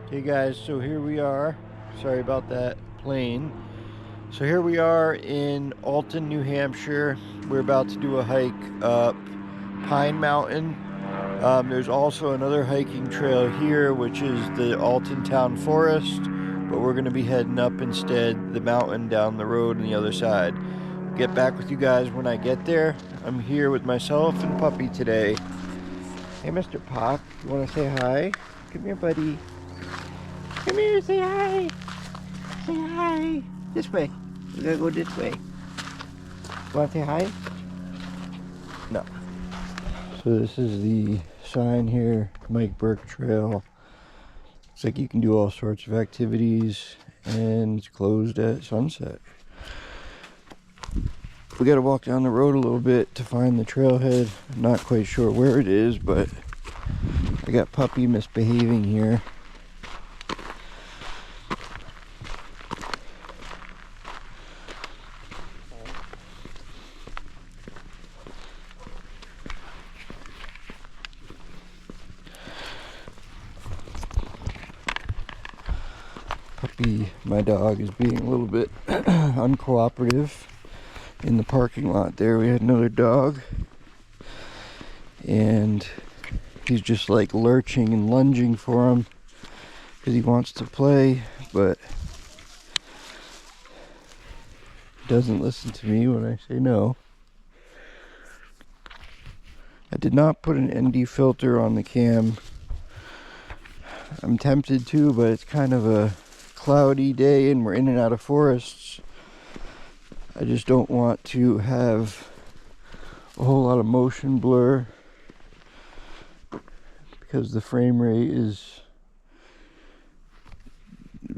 Hey guys, so here we are. Sorry about that plane. So here we are in Alton, New Hampshire. We're about to do a hike up Pine Mountain. There's also another hiking trail here, which is the Alton Town Forest, but we're going to be heading up instead the mountain down the road on the other side. Get back with you guys when I get there. I'm here with myself and Puppy today. Hey, Mr. Pop, you want to say hi? Come here, buddy. Come here, say hi. Say hi. This way. We gotta go this way. Want to say hi? No. So this is the sign here, Mike Burke Trail. Looks like you can do all sorts of activities, and it's closed at sunset. We gotta walk down the road a little bit to find the trailhead. I'm not quite sure where it is, but I got Puppy misbehaving here. Puppy, my dog, is being a little bit uncooperative. In the parking lot there, we had another dog, and he's just like lurching and lunging for him because he wants to play, but doesn't listen to me when I say no. I did not put an ND filter on the cam. I'm tempted to, but it's kind of a cloudy day and we're in and out of forests. I just don't want to have a whole lot of motion blur because the frame rate is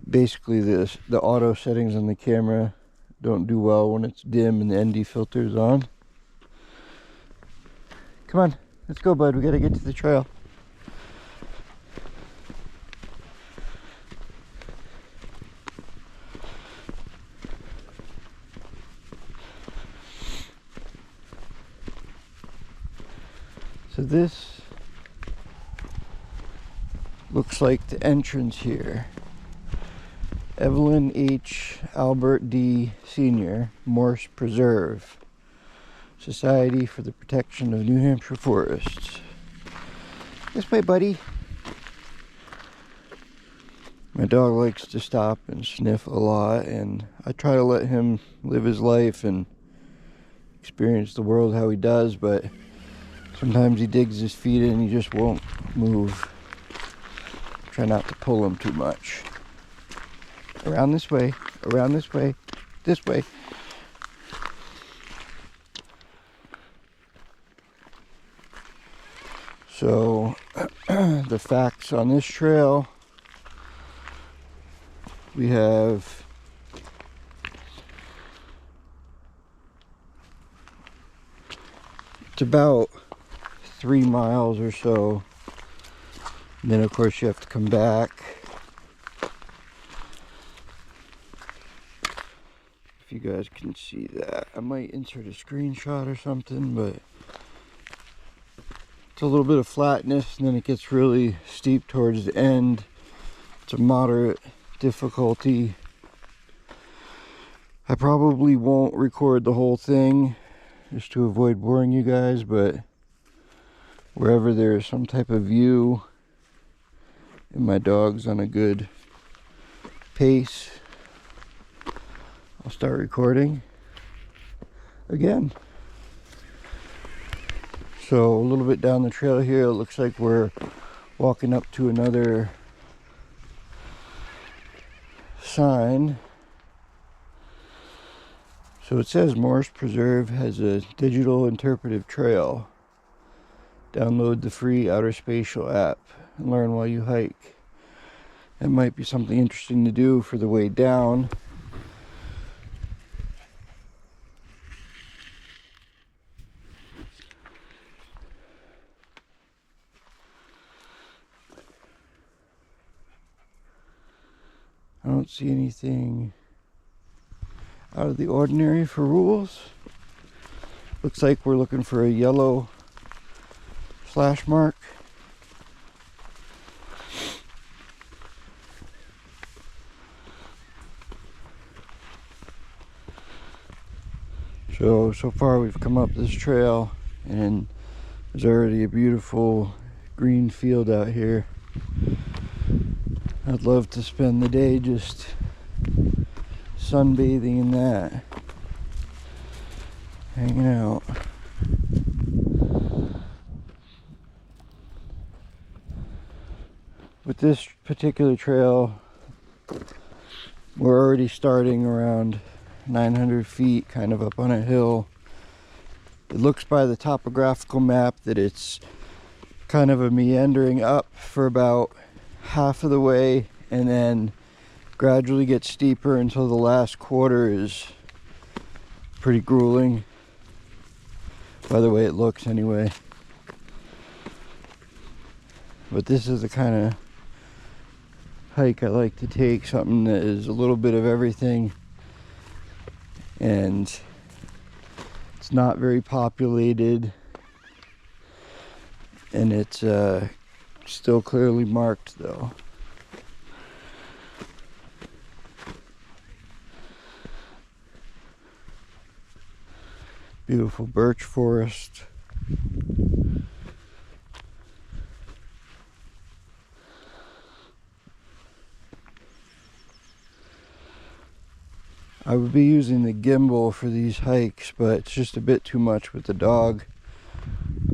basically the auto settings on the camera don't do well when it's dim and the ND filter is on. Come on, let's go, bud. We gotta get to the trail. So this looks like the entrance here. Evelyn H. Albert D. Sr., Morse Preserve, Society for the Protection of New Hampshire Forests. This way, buddy. My dog likes to stop and sniff a lot, and I try to let him live his life and experience the world how he does, but sometimes he digs his feet in and he just won't move. Try not to pull him too much. Around this way, this way. So, the facts on this trail, we have it's about 3 miles or so. And then of course you have to come back. If you guys can see that, I might insert a screenshot or something, but it's a little bit of flatness and then it gets really steep towards the end. It's a moderate difficulty. I probably won't record the whole thing just to avoid boring you guys, but wherever there's some type of view and my dog's on a good pace, I'll start recording again. So a little bit down the trail here, it looks like we're walking up to another sign. So it says Morse Preserve has a digital interpretive trail. Download the free Outer Spatial app and learn while you hike. That might be something interesting to do for the way down. I don't see anything out of the ordinary for rules. Looks like we're looking for a yellow slash mark. So far we've come up this trail and there's already a beautiful green field out here. I'd love to spend the day just sunbathing in that, hanging out. With this particular trail, we're already starting around 900 feet, kind of up on a hill. It looks by the topographical map that it's kind of a meandering up for about half of the way and then gradually gets steeper until the last quarter is pretty grueling, by the way it looks anyway. But this is the kind of hike I like to take, something that is a little bit of everything, and it's not very populated, and it's still clearly marked though. Beautiful birch forest. I would be using the gimbal for these hikes, but it's just a bit too much with the dog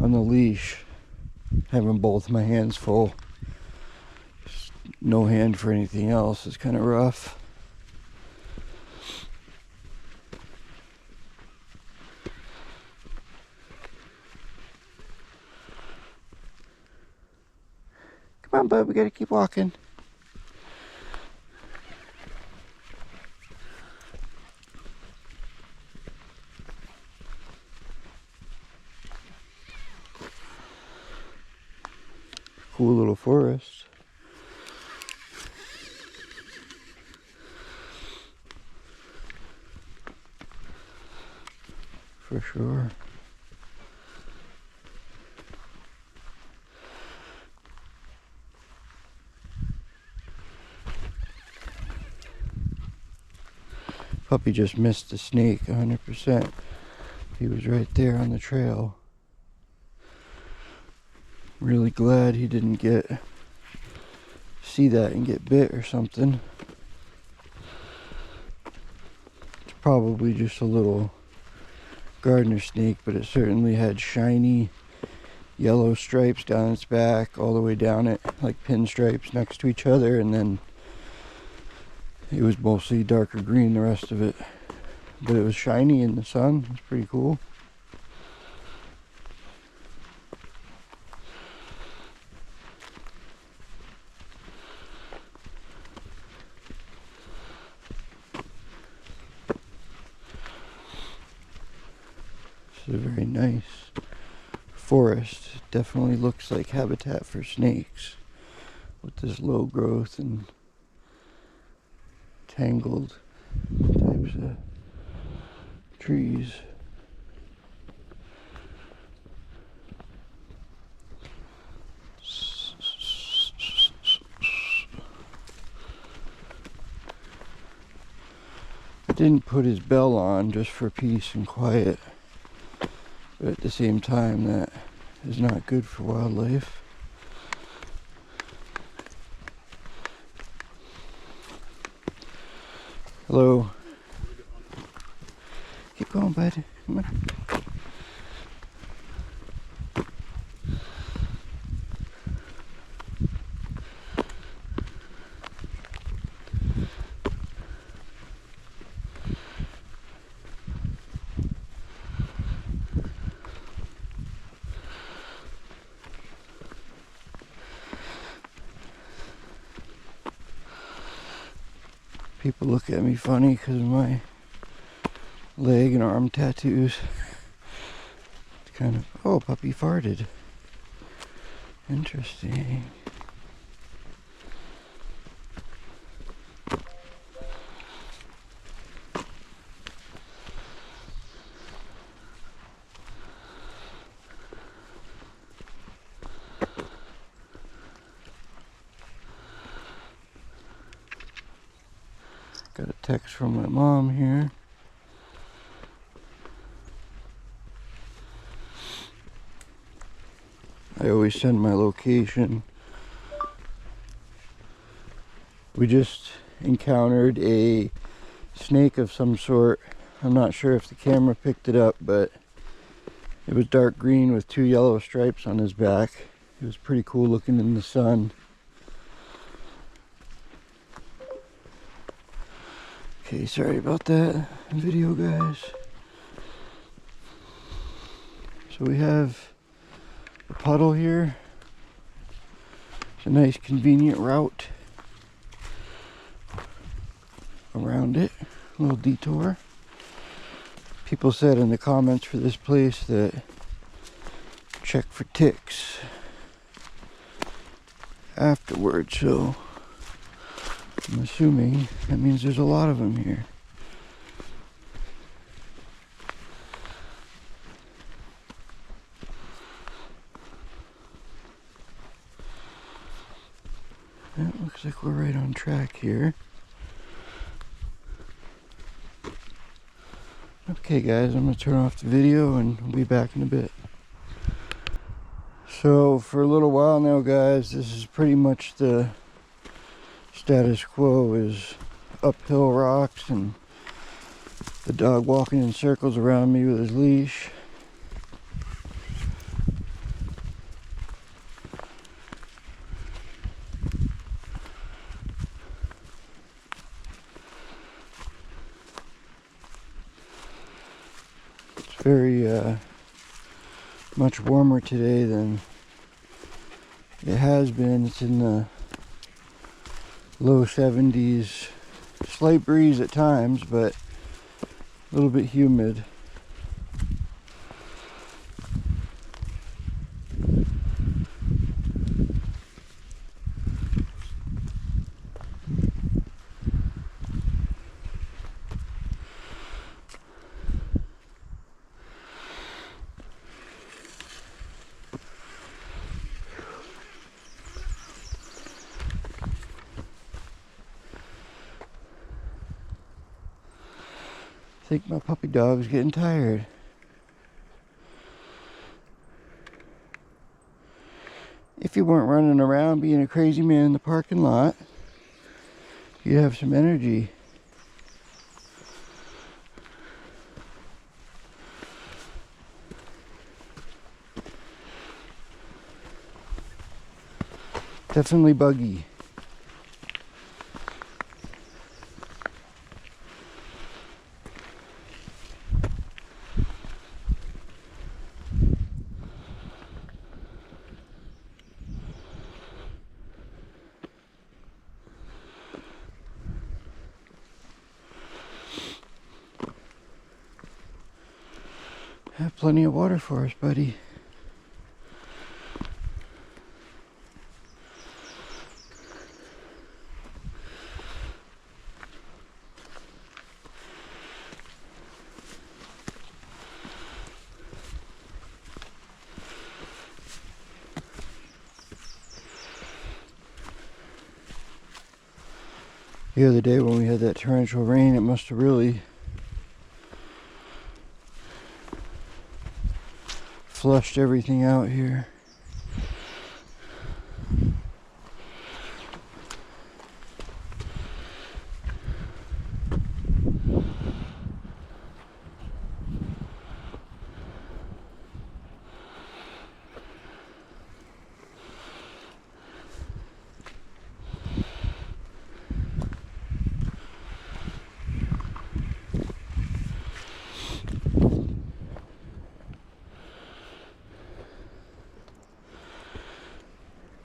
on the leash. Having both my hands full. Just no hand for anything else is kind of rough. Come on, bud, we gotta keep walking. Cool little forest. For sure. Puppy just missed the snake 100%. He was right there on the trail. Really glad he didn't see that and get bit or something. It's probably just a little gardener snake, but it certainly had shiny yellow stripes down its back, all the way down it, like pinstripes next to each other, and then it was mostly darker green the rest of it. But it was shiny in the sun. It was pretty cool. It's a very nice forest. It definitely looks like habitat for snakes with this low growth and tangled types of trees. I didn't put his bell on just for peace and quiet, but at the same time that is not good for wildlife. Hello. Keep going, bud. Come on. People look at me funny because of my leg and arm tattoos. It's kind of, oh, puppy farted. Interesting. Got a text from my mom here. I always send my location. We just encountered a snake of some sort. I'm not sure if the camera picked it up, but it was dark green with 2 yellow stripes on his back. It was pretty cool looking in the sun. Okay, sorry about that video, guys. So we have a puddle here. It's a nice convenient route around it. A little detour. People said in the comments for this place that check for ticks afterwards, so I'm assuming that means there's a lot of them here. It looks like we're right on track here. Okay guys, I'm going to turn off the video and we'll be back in a bit. So for a little while now guys, this is pretty much the status quo, is uphill rocks and the dog walking in circles around me with his leash. It's very much warmer today than it has been. It's in the low 70s, slight breeze at times, but a little bit humid. I think my puppy dog's getting tired. If you weren't running around being a crazy man in the parking lot, you'd have some energy. Definitely buggy. Have plenty of water for us, buddy. The other day when we had that torrential rain, it must have really flushed everything out here.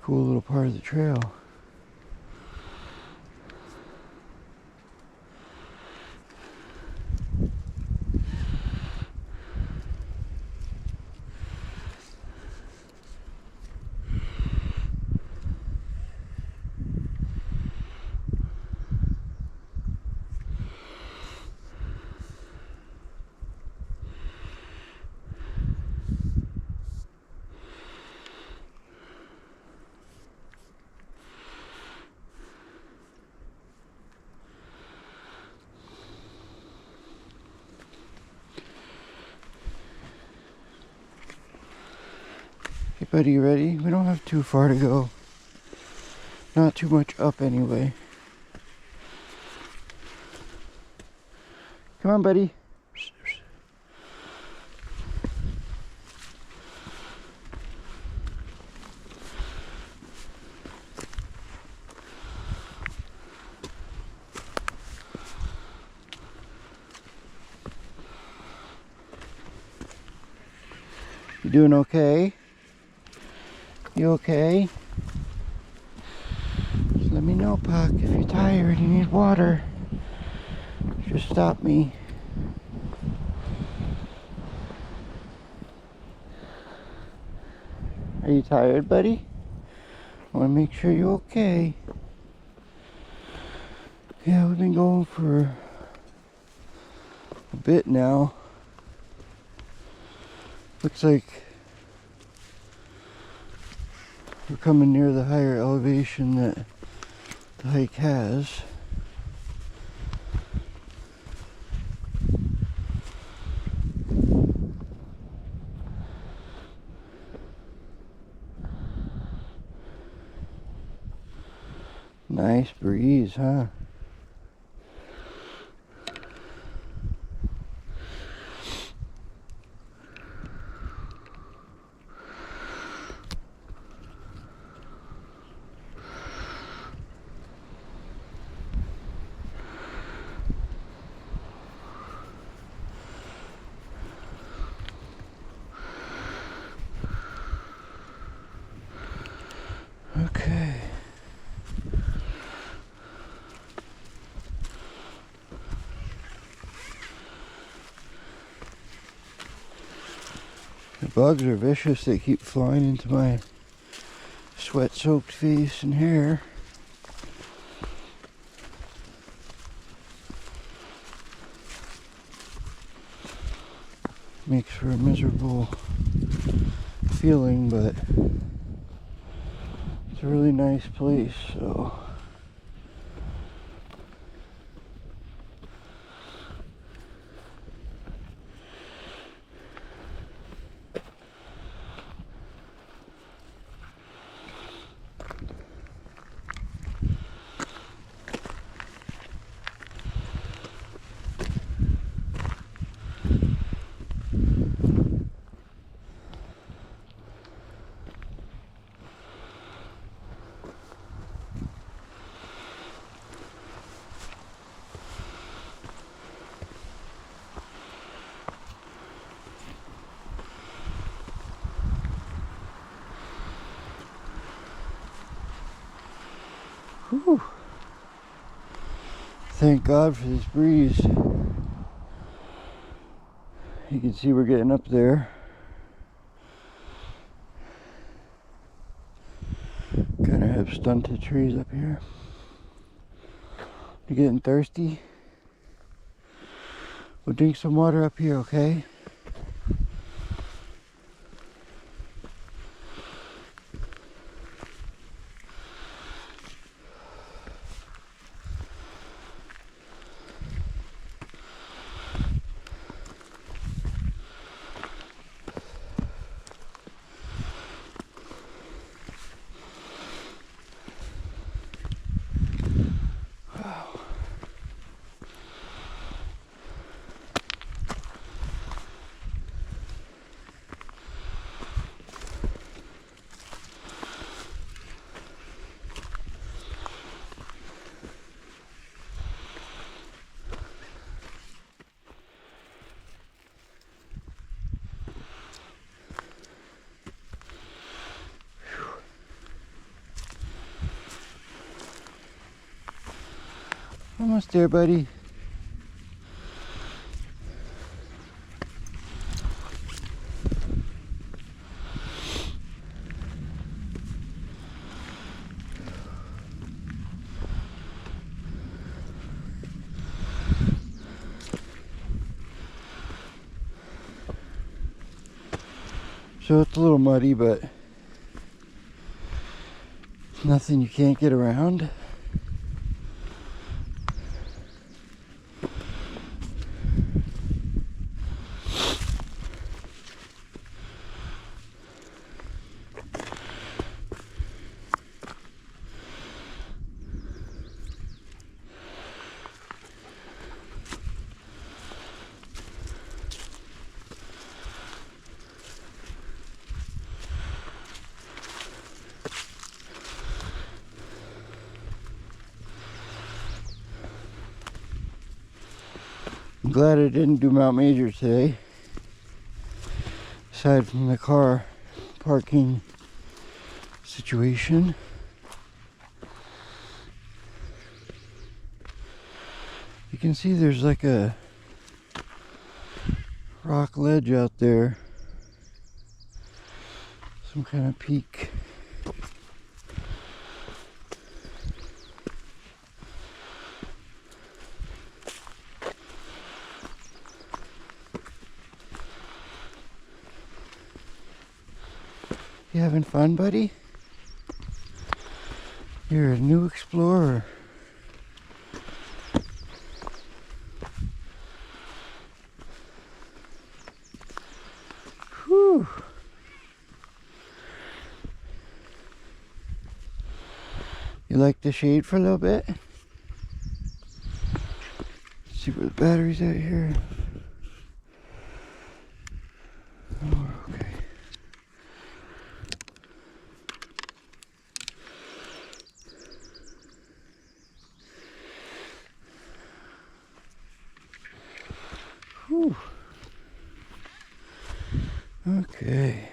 Cool little part of the trail. Buddy, you ready? We don't have too far to go. Not too much up anyway. Come on, buddy. You doing okay? You okay? Just let me know, Puck, if you're tired, you need water. Just stop me. Are you tired, buddy? I want to make sure you're okay. Yeah, we've been going for a bit now. Looks like we're coming near the higher elevation that the hike has. Nice breeze, huh? Okay. The bugs are vicious. They keep flying into my sweat-soaked face and hair. Makes for a miserable feeling, but it's a really nice place, so whew. Thank God for this breeze. You can see we're getting up there. Kind of have stunted trees up here. You getting thirsty? We'll drink some water up here, okay? Almost there, buddy. So it's a little muddy, but nothing you can't get around. I'm glad I didn't do Mount Major today. Aside from the car parking situation. You can see there's like a rock ledge out there. Some kind of peak. You having fun, buddy? You're a new explorer. Whew. You like the shade for a little bit? Let's see where the battery's at here. Oh, okay. Whew. Okay.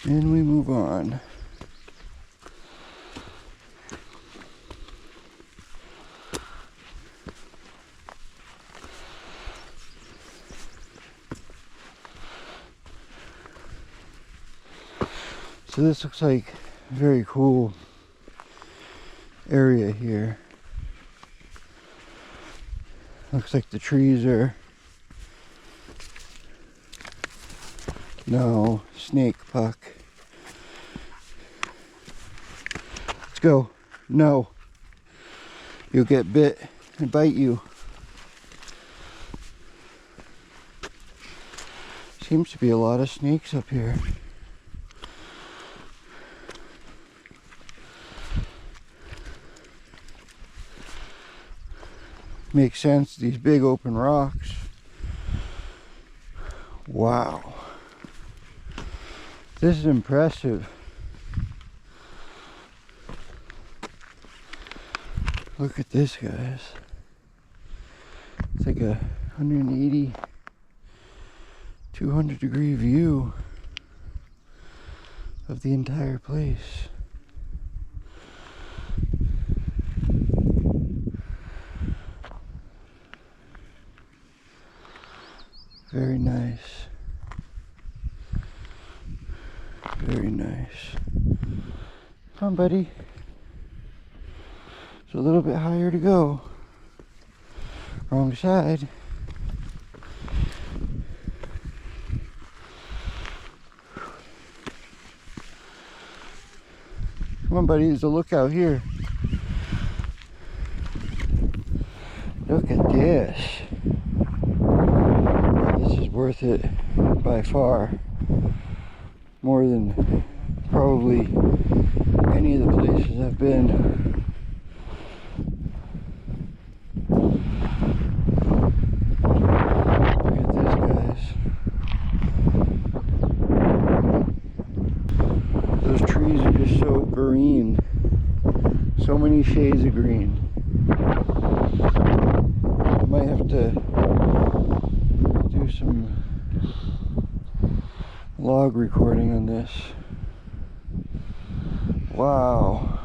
And we move on. So this looks like a very cool area here. Looks like the trees are no snake puck. Let's go. No. You'll get bit and bite you. Seems to be a lot of snakes up here. Makes sense, these big open rocks. Wow. This is impressive. Look at this, guys. It's like a 180, 200 degree view of the entire place. Very nice. Very nice. Come on, buddy. It's a little bit higher to go. Wrong side. Come on, buddy. There's a lookout here. Look at this. This is worth it by far. More than probably any of the places I've been. Look at this, guys. Those trees are just so green. So many shades of green. I might have to do some log recording on this. Wow.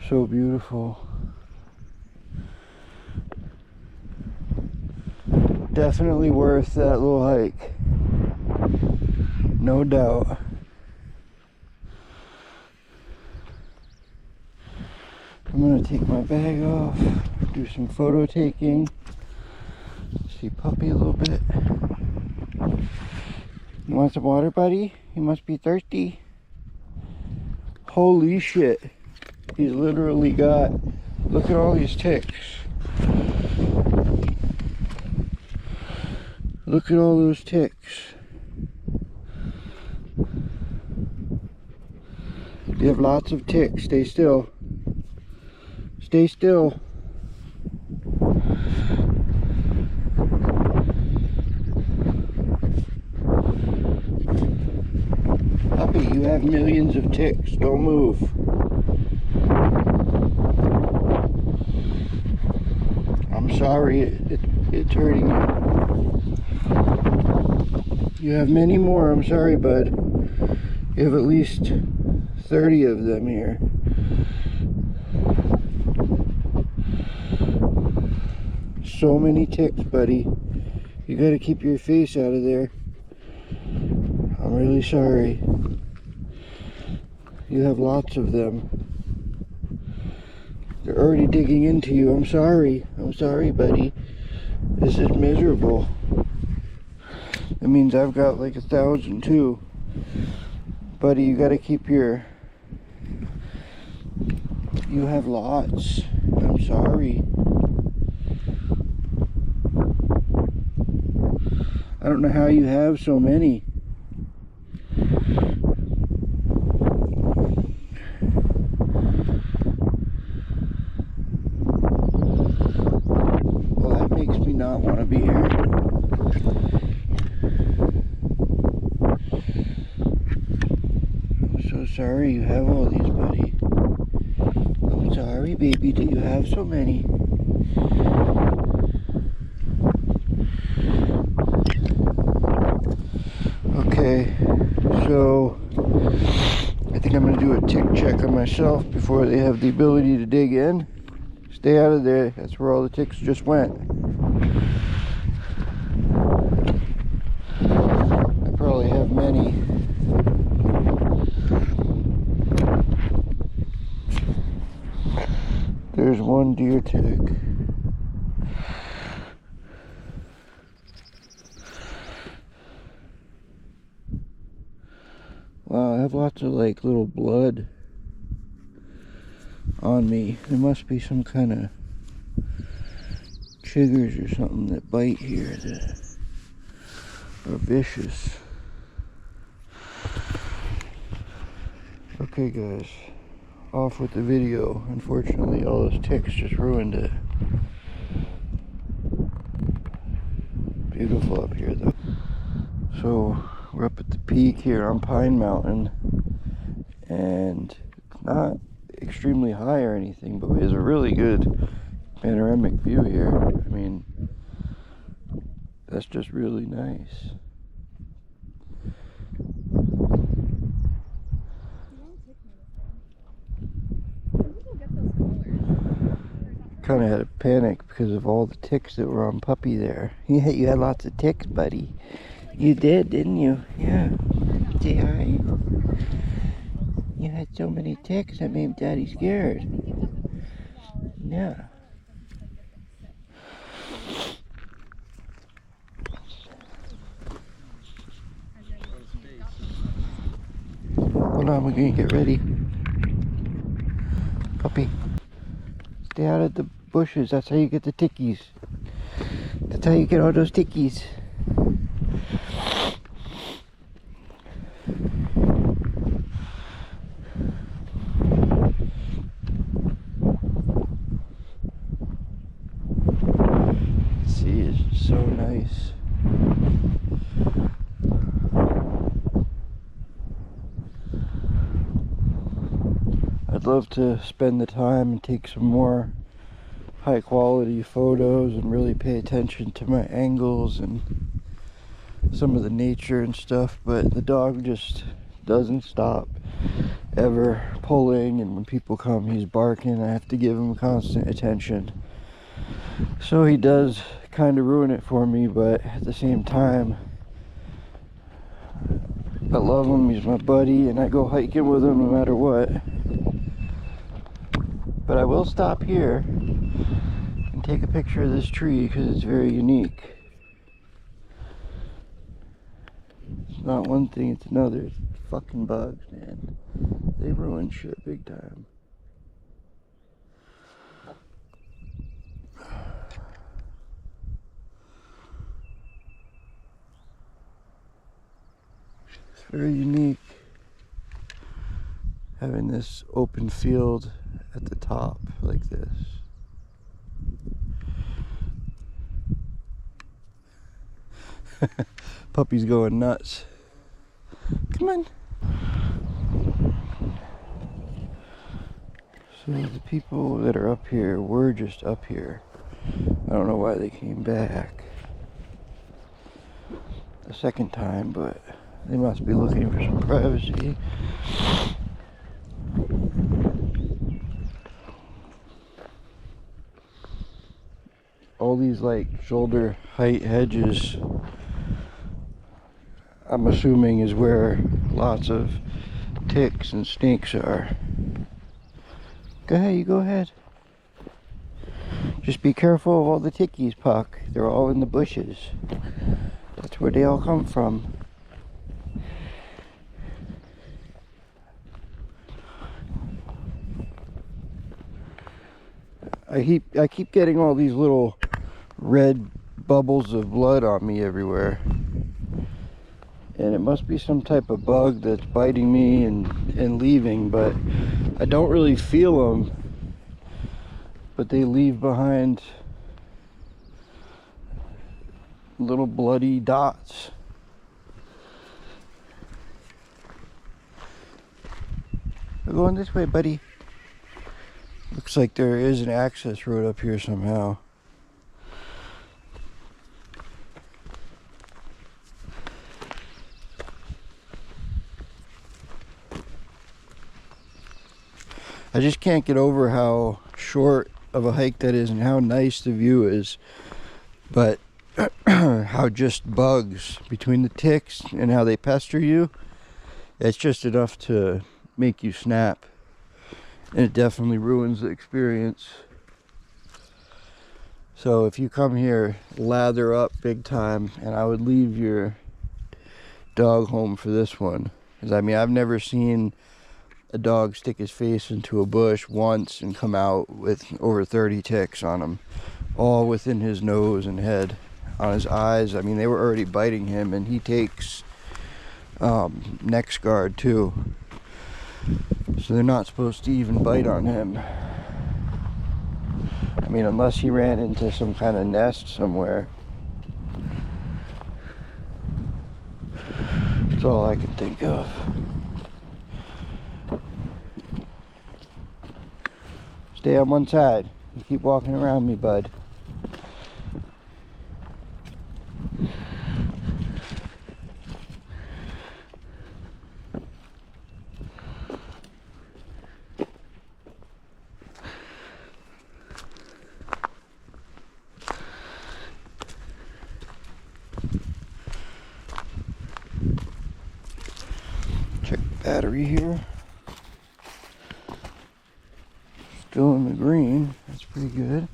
So beautiful. Definitely worth that little hike. No doubt. I'm gonna take my bag off, do some photo taking. See Puppy a little bit. You want some water, buddy? He must be thirsty. Holy shit. He's literally got, look at all these ticks. Look at all those ticks. You have lots of ticks. Stay still. Stay still. Puppy, you have millions of ticks. Don't move. I'm sorry it's hurting you. You have many more. I'm sorry, bud. You have at least 30 of them here. So many ticks, buddy. You gotta keep your face out of there. I'm really sorry. You have lots of them. They're already digging into you. I'm sorry. I'm sorry, buddy. This is miserable. It means I've got like 1,000 too. Buddy, you gotta keep your... You have lots. I'm sorry. I don't know how you have so many. Well, that makes me not want to be here. I'm so sorry you have all these, buddy. I'm sorry, baby, that you have so many. Okay, so I think I'm going to do a tick check on myself before they have the ability to dig in. Stay out of there. That's where all the ticks just went. I probably have many. There's one deer tick. Wow, I have lots of like little blood on me. There must be some kind of chiggers or something that bite here that are vicious. Okay guys, off with the video. Unfortunately, all those ticks just ruined it. Beautiful up here though. So we're up at the peak here on Pine Mountain, and it's not extremely high or anything, but it's a really good panoramic view here. I mean, that's just really nice. Kind of had a panic because of all the ticks that were on Puppy there. Yeah, you had lots of ticks, buddy. You did, didn't you? Yeah. Say hi. You had so many ticks that made Daddy scared. Yeah. Hold on, we're gonna get ready. Puppy, stay out of the bushes. That's how you get the tickies. That's how you get all those tickies. See, it's so nice. I'd love to spend the time and take some more high quality photos and really pay attention to my angles and some of the nature and stuff, but the dog just doesn't stop ever pulling, and when people come he's barking. I have to give him constant attention, so he does kind of ruin it for me, but at the same time I love him. He's my buddy and I go hiking with him no matter what. But I will stop here and take a picture of this tree because it's very unique. It's not one thing, it's another. It's fucking bugs, man. They ruin shit big time. It's very unique having this open field at the top like this. Puppy's going nuts. Come on. So the people that are up here, we're just up here. I don't know why they came back the second time, but they must be looking for some privacy. All these like shoulder height hedges, I'm assuming, is where lots of ticks and snakes are. Go ahead, you go ahead. Just be careful of all the tickies, Puck. They're all in the bushes. That's where they all come from. I keep getting all these little red bubbles of blood on me everywhere. And it must be some type of bug that's biting me and leaving, but I don't really feel them. But they leave behind little bloody dots. We're going this way, buddy. Looks like there is an access road up here somehow. I just can't get over how short of a hike that is and how nice the view is, but how just bugs between the ticks and how they pester you, it's just enough to make you snap, and it definitely ruins the experience. So if you come here, lather up big time, and I would leave your dog home for this one, because I mean, I've never seen a dog stick his face into a bush once and come out with over 30 ticks on him, all within his nose and head, on his eyes. I mean, they were already biting him, and he takes neck guard too, so they're not supposed to even bite on him. I mean, unless he ran into some kind of nest somewhere. That's all I can think of. Stay on one side. You keep walking around me, bud. Check battery here. Still in the green. That's pretty good.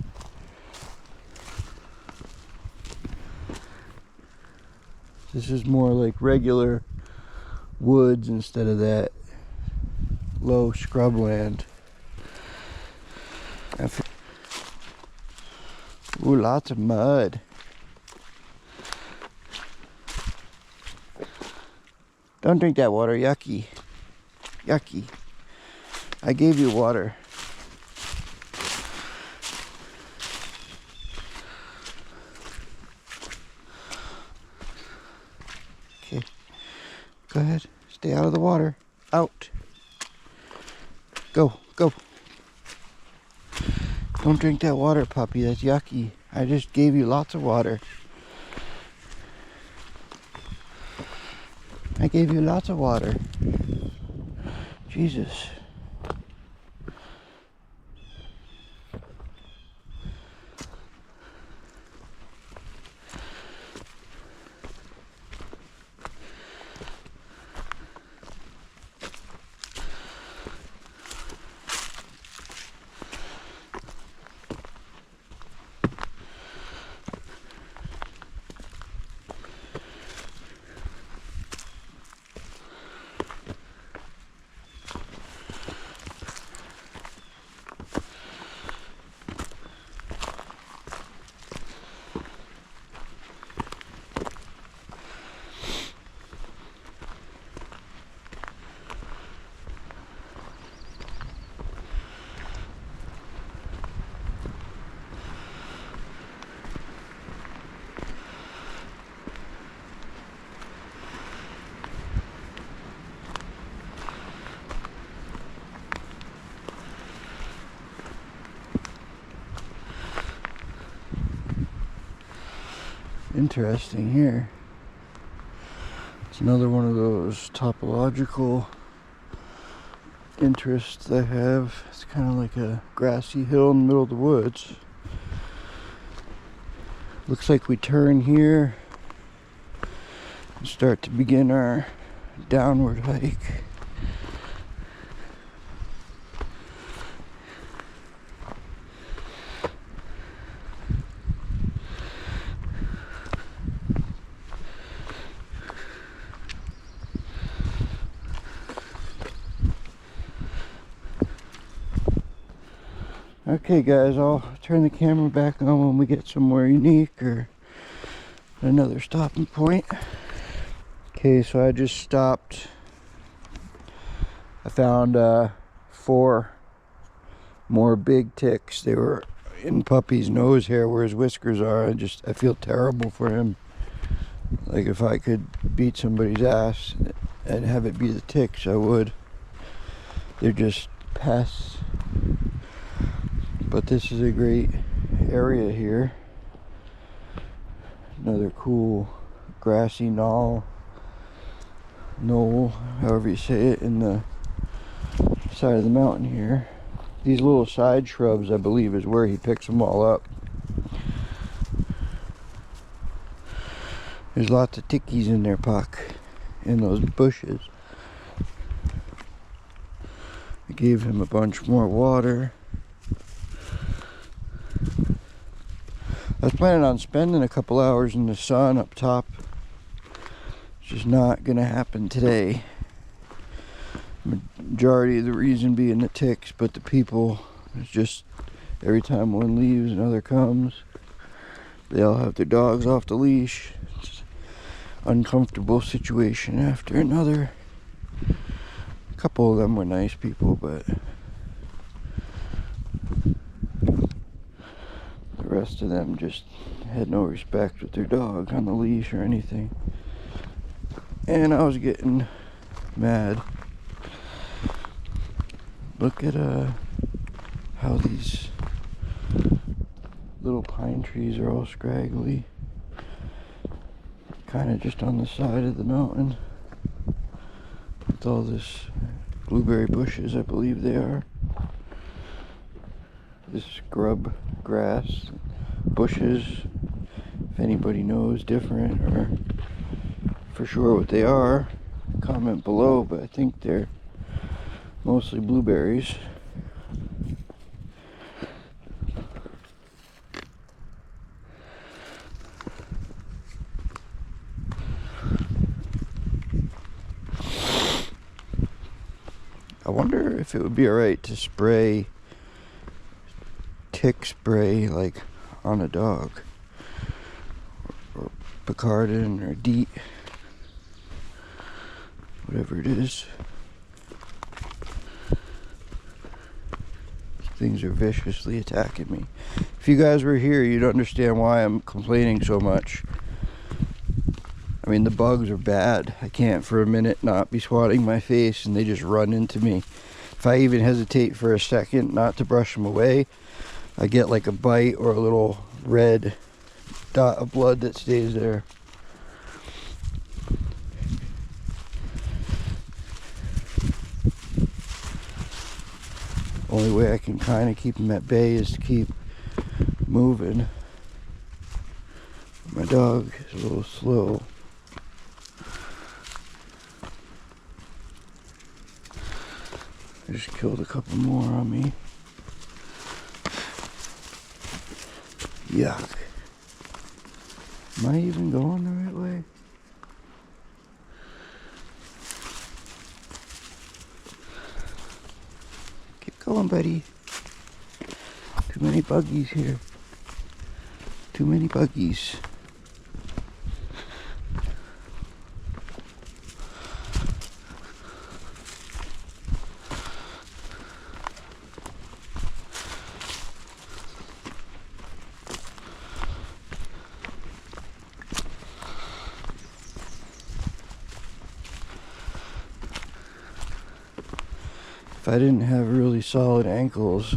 This is more like regular woods instead of that low scrubland. Ooh, lots of mud. Don't drink that water, yucky. Yucky. I gave you water. Okay, go ahead. Stay out of the water. Out. Go, go. Don't drink that water, puppy. That's yucky. I just gave you lots of water. I gave you lots of water. Jesus. interesting here. It's another one of those topological interests I have. It's kind of like a grassy hill in the middle of the woods. Looks like we turn here and start to begin our downward hike. Okay guys, I'll turn the camera back on when we get somewhere unique or another stopping point. Okay, so I just stopped. I found 4 more big ticks. They were in Puppy's nose hair where his whiskers are. I feel terrible for him. Like if I could beat somebody's ass and have it be the ticks, I would. They're just pests. But this is a great area here. Another cool grassy knoll, however you say it, in the side of the mountain here. These little side shrubs, I believe, is where he picks them all up. There's lots of tickies in there, Puck, in those bushes. I gave him a bunch more water. I was planning on spending a couple hours in the sun up top. It's just not gonna happen today. Majority of the reason being the ticks, but the people, it's just every time one leaves another comes. They all have their dogs off the leash. It's an uncomfortable situation after another. A couple of them were nice people, but the rest of them just had no respect with their dog on the leash or anything. And I was getting mad. Look at how these little pine trees are all scraggly. Kind of just on the side of the mountain. With all this blueberry bushes, I believe they are. This scrub grass, bushes, if anybody knows different or for sure what they are, comment below, but I think they're mostly blueberries. I wonder if it would be alright to spray tick spray like on a dog, or Picardin or DEET, whatever it is. Things are viciously attacking me. If you guys were here, you'd understand why I'm complaining so much. I mean, the bugs are bad. I can't for a minute not be swatting my face and they just run into me. If I even hesitate for a second not to brush them away, I get like a bite or a little red dot of blood that stays there. Only way I can kind of keep them at bay is to keep moving. My dog is a little slow. I just killed a couple more on me. Yuck. Am I even going the right way? Keep going, buddy. Too many buggies here. Too many buggies. If I didn't have really solid ankles,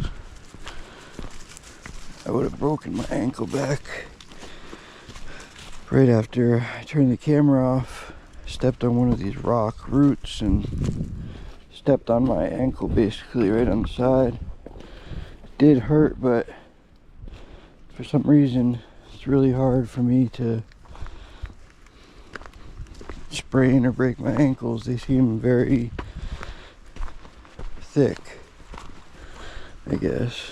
I would have broken my ankle back Right after I turned the camera off, stepped on one of these rock roots and stepped on my ankle basically right on the side. It did hurt, but for some reason it's really hard for me to sprain or break my ankles. They seem very thick, I guess.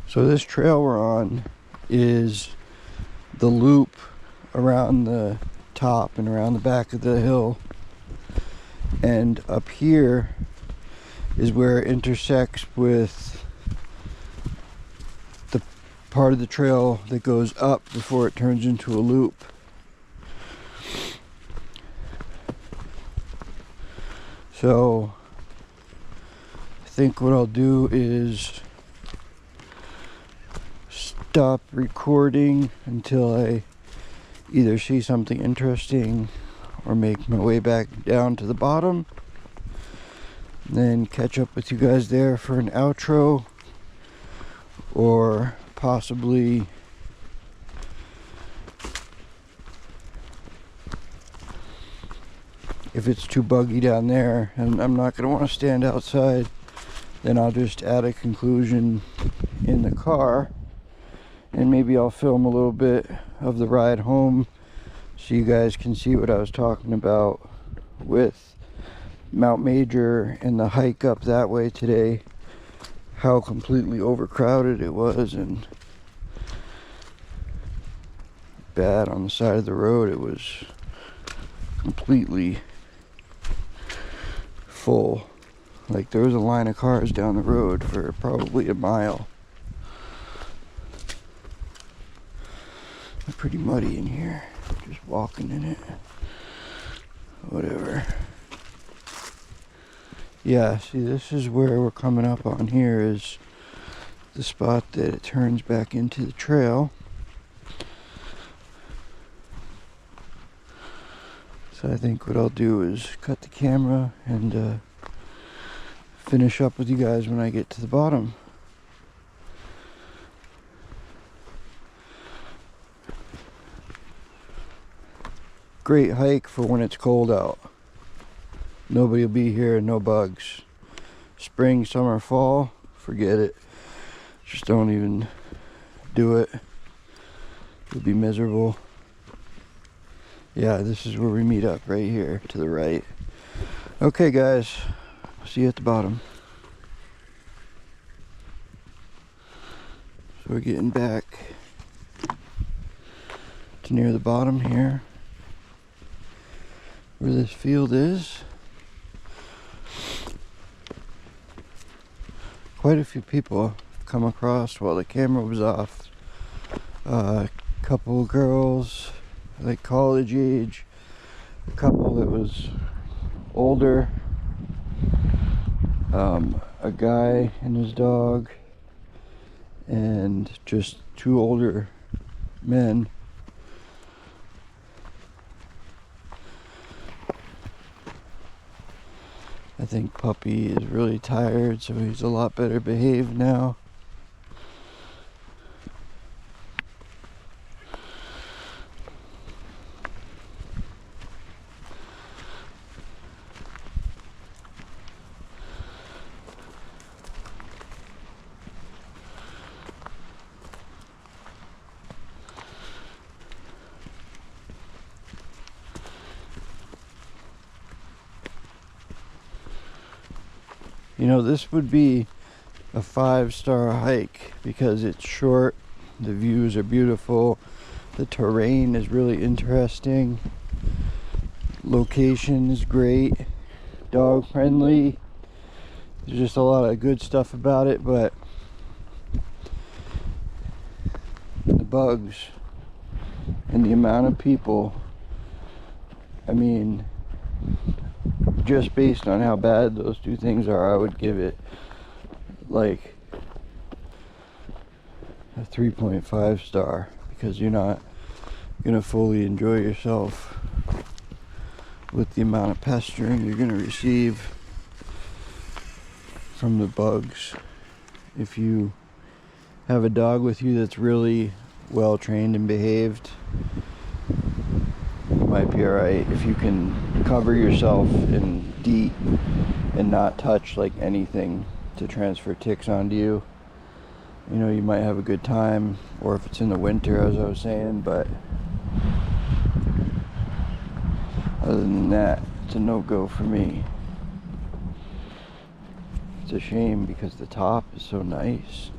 So this trail we're on is the loop around the top and around the back of the hill, and up here is where it intersects with the part of the trail that goes up before it turns into a loop. So I think what I'll do is stop recording until I either see something interesting or make my way back down to the bottom, then catch up with you guys there for an outro, or possibly if it's too buggy down there and I'm not going to want to stand outside, then I'll just add a conclusion in the car. And maybe I'll film a little bit of the ride home so you guys can see what I was talking about with Mount Major and the hike up that way today. How completely overcrowded it was and bad on the side of the road. It was completely full. Like there was a line of cars down the road for probably a mile. Pretty muddy in here, just walking in it. Whatever. Yeah, see, this is where we're coming up on here, is the spot that it turns back into the trail. So I think what I'll do is cut the camera and finish up with you guys when I get to the bottom. Great hike for when it's cold out. Nobody will be here, no bugs. Spring, summer, fall, forget it. Just don't even do it. You'll be miserable. Yeah, this is where we meet up, right here to the right. Okay guys, see you at the bottom. So we're getting back to near the bottom here, where this field is. Quite a few people have come across while the camera was off. A couple girls, like college age, a couple that was older, a guy and his dog, and just two older men. I think Puppy is really tired, so he's a lot better behaved now. You know, this would be a 5-star hike because it's short, the views are beautiful, the terrain is really interesting, location is great, dog friendly. There's just a lot of good stuff about it, but the bugs And the amount of people, I mean, just based on how bad those two things are, I would give it like a 3.5 star, because you're not gonna fully enjoy yourself with the amount of pestering you're gonna receive from the bugs. If you have a dog with you that's really well trained and behaved, you might be alright. If you can cover yourself in DEET and not touch like anything to transfer ticks onto you, you know, you might have a good time. Or if it's in the winter, as I was saying. But other than that, it's a no-go for me. It's a shame because the top is so nice.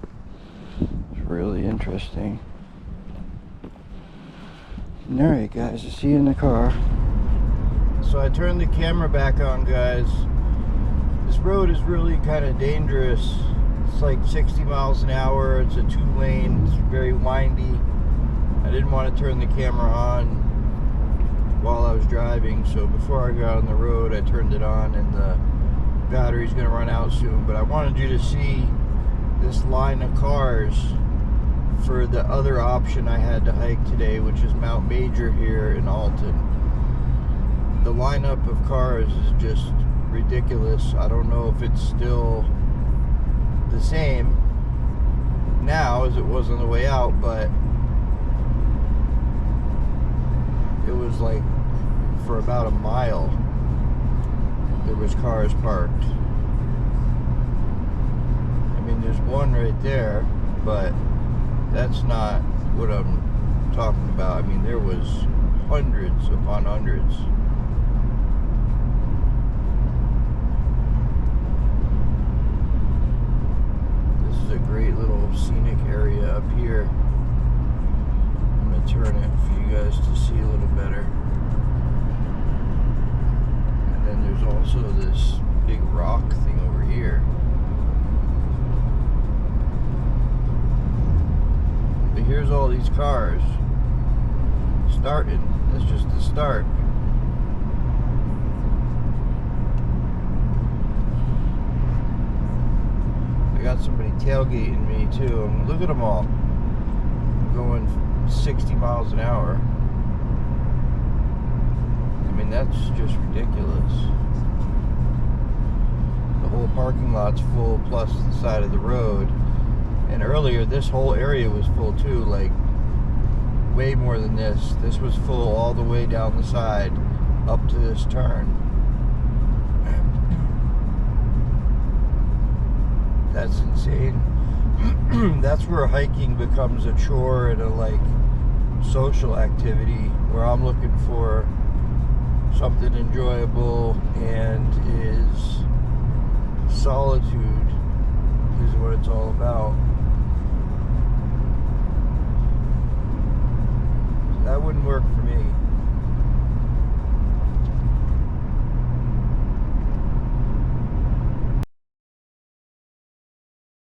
It's really interesting. Alright guys, I'll see you in the car. So I turned the camera back on, guys. This road is really kind of dangerous. It's like 60 miles an hour. It's a 2-lane. It's very windy. I didn't want to turn the camera on while I was driving, so before I got on the road I turned it on, and the battery's gonna run out soon. But I wanted you to see this line of cars for the other option I had to hike today, which is Mount Major here in Alton. The lineup of cars is just ridiculous. I don't know if it's still the same now as it was on the way out, but it was like for about a mile there was cars parked. I mean, there's one right there, but that's not what I'm talking about. I mean, there was hundreds upon hundreds. This is a great little scenic area up here. I'm going to turn it for you guys to see a little better. And then there's also this big rock thing over here. But here's all these cars starting. That's just the start. I got somebody tailgating me too. And look at them all going 60 miles an hour. I mean, that's just ridiculous. The whole parking lot's full, plus the side of the road. And earlier, this whole area was full too, like way more than this. This was full all the way down the side up to this turn. That's insane. That's where hiking becomes a chore and a like social activity, where I'm looking for something enjoyable, and is solitude is what it's all about. That wouldn't work for me.